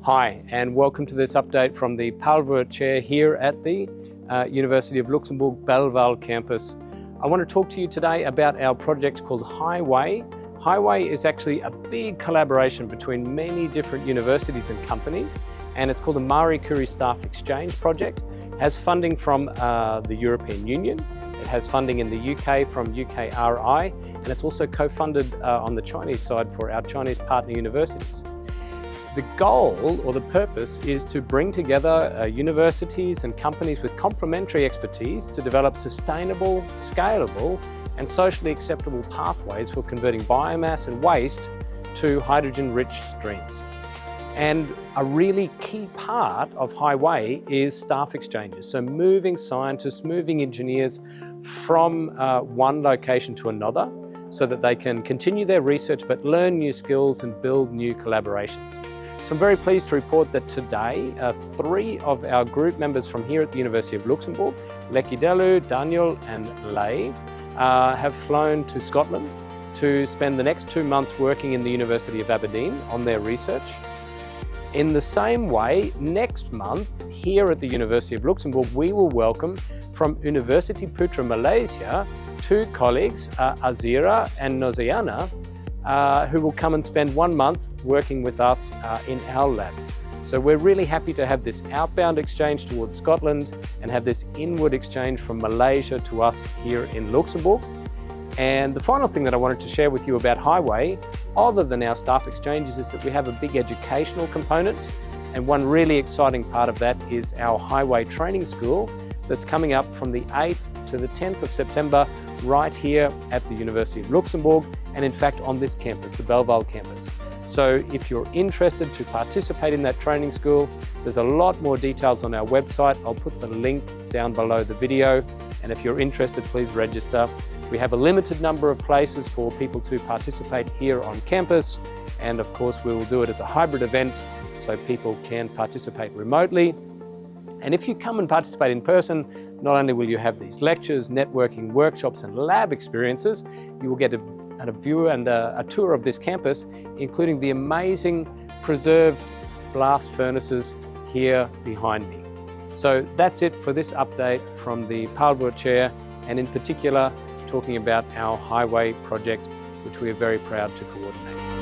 Hi, and welcome to this update from the Wurth chair here at the University of Luxembourg Belval campus. I want to talk to you today about our project called Highway. Highway is actually a big collaboration between many different universities and companies, and it's called a Marie Curie Staff Exchange project. It has funding from the European Union. It has funding in the UK from UKRI, and it's also co-funded on the Chinese side for our Chinese partner universities. The goal or the purpose is to bring together universities and companies with complementary expertise to develop sustainable, scalable and socially acceptable pathways for converting biomass and waste to hydrogen-rich streams. And a really key part of Highway is staff exchanges, so moving scientists, moving engineers from one location to another so that they can continue their research but learn new skills and build new collaborations. So I'm very pleased to report that today, 3 of our group members from here at the University of Luxembourg, Lekidelu, Daniel and Lei, have flown to Scotland to spend the next 2 months working in the University of Aberdeen on their research. In the same way, next month, here at the University of Luxembourg, we will welcome from University Putra Malaysia 2 colleagues, Azira and Noziana, who will come and spend 1 month working with us in our labs. So we're really happy to have this outbound exchange towards Scotland and have this inward exchange from Malaysia to us here in Luxembourg. And the final thing that I wanted to share with you about Highway, other than our staff exchanges, is that we have a big educational component. And one really exciting part of that is our Highway training school that's coming up from the 8th to the 10th of September right here at the University of Luxembourg, and in fact on this campus, the Belval campus. So if you're interested to participate in that training school, there's a lot more details on our website. I'll put the link down below the video, and if you're interested, please register. We have a limited number of places for people to participate here on campus, and of course we will do it as a hybrid event so people can participate remotely. And if you come and participate in person, not only will you have these lectures, networking, workshops and lab experiences, you will get a view and a tour of this campus, including the amazing preserved blast furnaces here behind me. So that's it for this update from the Wurth chair, and in particular talking about our Highway project, which we are very proud to coordinate.